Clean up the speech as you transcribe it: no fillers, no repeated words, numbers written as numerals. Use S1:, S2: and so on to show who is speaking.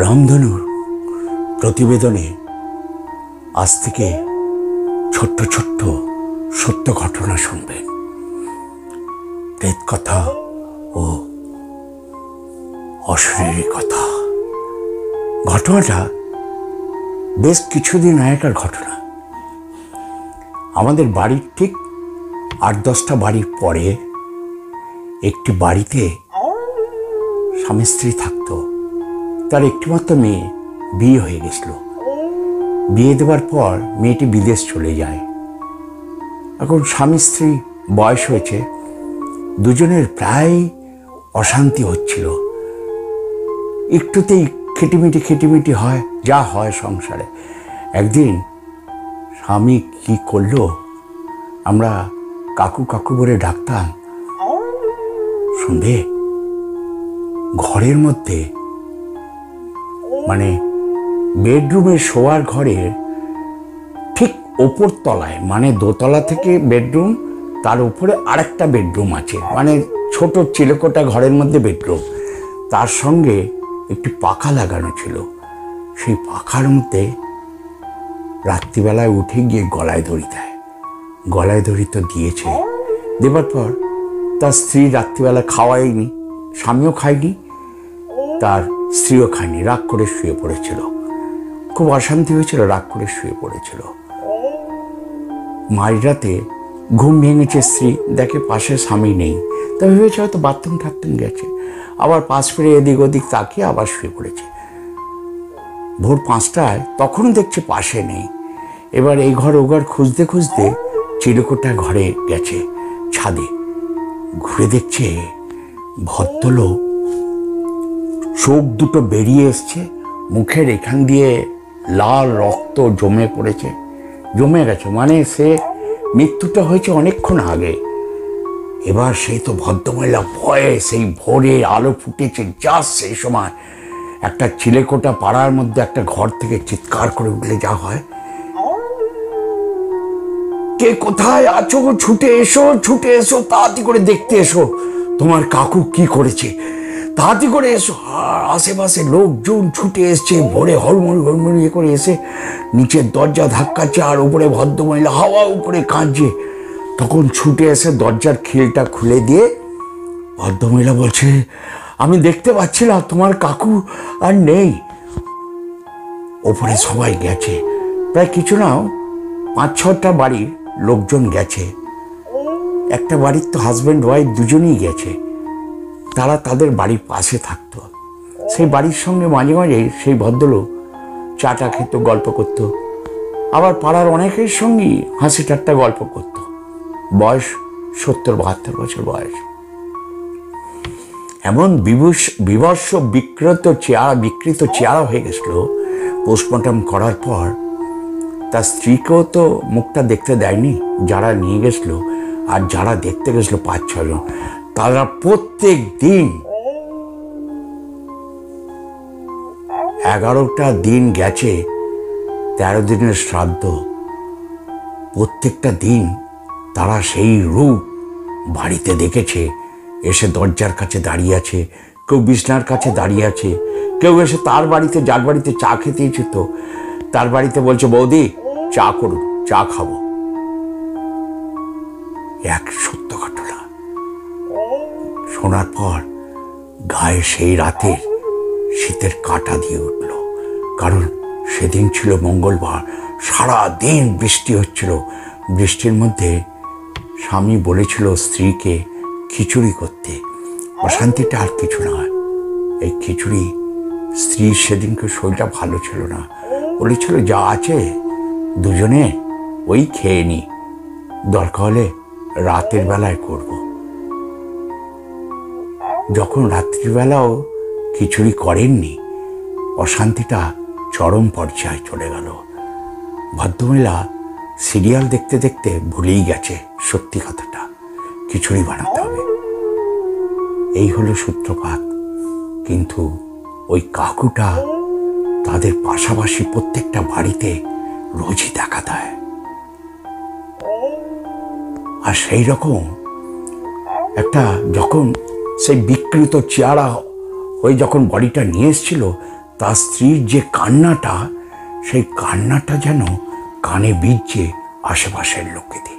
S1: রামধনুর প্রতিবেদনে আজ থেকে ছোট্ট ছোট্ট সত্য ঘটনা শুনবেন, প্রেত কথা ও অশরীরী কথা। ঘটনাটা বেশ কিছুদিন আগেকার ঘটনা। আমাদের বাড়ির ঠিক 8-10টা বাড়ির পরে একটি বাড়িতে স্বামী স্ত্রী থাকতো। তার একটিমাত্র মেয়ে বিয়ে হয়ে গেছিল। বিয়ে দেওয়ার পর মেয়েটি বিদেশ চলে যায়। এখন স্বামী স্ত্রী বয়স হয়েছে, দুজনের প্রায় অশান্তি হচ্ছিল। একটুতেই খেটিমিটি হয়, যা হয় সংসারে। একদিন স্বামী কি করলো, আমরা কাকু কাকু বলে ডাকতাম, শুনবে ঘরের মধ্যে মানে বেডরুমের শোয়ার ঘরের ঠিক ওপর তলায়, মানে দোতলা থেকে বেডরুম, তার উপরে আরেকটা বেডরুম আছে, মানে ছোট চিলেকোটা ঘরের মধ্যে বেডরুম, তার সঙ্গে একটি পাখা লাগানো ছিল। সেই পাখার মধ্যে রাত্রিবেলায় উঠে গিয়ে গলায় দড়ি দেয়। গলায় দড়ি তো দিয়েছে, দেবার পর তার স্ত্রী রাত্রিবেলা খাওয়ায়নি, স্বামীও খায়নি, তার স্ত্রীও খায়নি, রাগ করে শুয়ে পড়েছিল। খুব অশান্তি হয়েছিল, রাগ করে শুয়ে পড়েছিল। মাঝরাতে ঘুম ভেঙেছে, স্ত্রী দেখে পাশে স্বামী নেই। তা ভেবেছে হয়তো বাথরুম টাথরুম গেছে, আবার পাশ ফিরে এদিক ওদিক তাকিয়ে আবার শুয়ে পড়েছে। ভোর 5টায় তখনও দেখছে পাশে নেই। এবার এই ঘর ও ঘর খুঁজতে খুঁজতে চিলেকোঠা ঘরে গেছে, ছাদে ঘুরে দেখছে ভদ্রলোক চোখ দুটো বেরিয়ে এসছে, মুখের এখান দিয়ে লাল রক্ত জমে গেছে, মানে সে মৃত্যুটা হয়েছে অনেকক্ষণ আগে। এবার সেই তো ভদ্রমহিলা ভয়ে, সেই ভোরে আলো ফুটেছে জাস্ট সেই সময় একটা চিলেকোঠা পাড়ার মধ্যে একটা ঘর থেকে চিৎকার করে উঠলে যা হয়, কে কোথায় আছো, ছুটে এসো, তাড়াতাড়ি করে দেখতে এসো, তোমার কাকু কি করেছে, তাড়াতাড়ি করে এসো। আশেপাশে লোকজন ছুটে এসছে, ভোরে হড়মড় করে এসে নিচের দরজা ধাক্কাচ্ছে, আর উপরে ভদ্রমহিলা হাওয়া উপরে কাঁদছে। তখন ছুটে এসে দরজার খিলটা খুলে দিয়ে ভদ্রমহিলা বলছে, আমি দেখতে পাচ্ছি না, তোমার কাকু আর নেই। ওপরে সবাই গেছে, প্রায় কিছু না 5-6টা বাড়ির লোকজন গেছে। একটা বাড়ির তো হাজব্যান্ড ওয়াইফ দুজনেই গেছে, তারা তাদের বাড়ির পাশে থাকতো। সেই বাড়ির সঙ্গে মাঝে মাঝে সেই ভদ্রলোক চাটা খেত, গল্প করত, আবার পাড়ার অনেকের সঙ্গেই হাসি ঠাট্টা গল্প করত। বয়স 70-72 বছর বয়স। এমন বিবর্ষ বিকৃত চেহারা হয়ে গেছিল। পোস্টমর্টম করার পর তার স্ত্রীকেও তো মুখটা দেখতে দেয়নি যারা নিয়ে গেছিল, আর যারা দেখতে গেছিল 5-6 জন, তারা প্রত্যেক দিন 11টা দিন গেছে, 13 দিনের শ্রাদ্ধ। প্রত্যেকটা দিন তারা সেই রূপ বাড়িতে দেখেছে। এসে দরজার কাছে দাঁড়িয়ে আছে, কেউ বিছনার কাছে দাঁড়িয়ে আছে, কেউ এসে তার বাড়িতে, যার বাড়িতে চা খেতে এসেছে, তার বাড়িতে বলছে, বৌদি চা করুন, চা খাবো। এক সত্য ঘটনা শোনার পর গায়ে সেই রাতের শীতের কাঁটা দিয়ে উঠল। কারণ সেদিন ছিল মঙ্গলবার, সারা দিন বৃষ্টি হচ্ছিল। বৃষ্টির মধ্যে স্বামী বলেছিল স্ত্রীকে খিচুড়ি করতে। অশান্তিটা আর কিছু নয়, এই খিচুড়ি, স্ত্রীর সেদিনকে শরীরটা ভালো ছিল না, বলেছিল যা আছে দুজনে ওই খেয়ে নি, দরকার হলে রাতের বেলায় করব। যখন রাত্রিবেলাও খিচুড়ি করেননি, অশান্তিটা চরম পর্যায়ে চলে গেল। ভদ্রমহিলা সিরিয়াল দেখতে দেখতে ভুলেই গেছে সত্যি কথাটা, খিচুড়ি বানাতে হবে। এই হলো সূত্রপাত। কিন্তু ওই কাকুটা তাদের পাশাপাশি প্রত্যেকটা বাড়িতে রোজই দেখা দেয়। আর সেই রকম একটা যখন সেই বিকৃত চেহারা ওই যখন বডিটা নিয়ে এসেছিল, তার স্ত্রীর যে কান্নাটা, সেই কান্নাটা যেন কানে বিজছে আশেপাশের লোকেদের।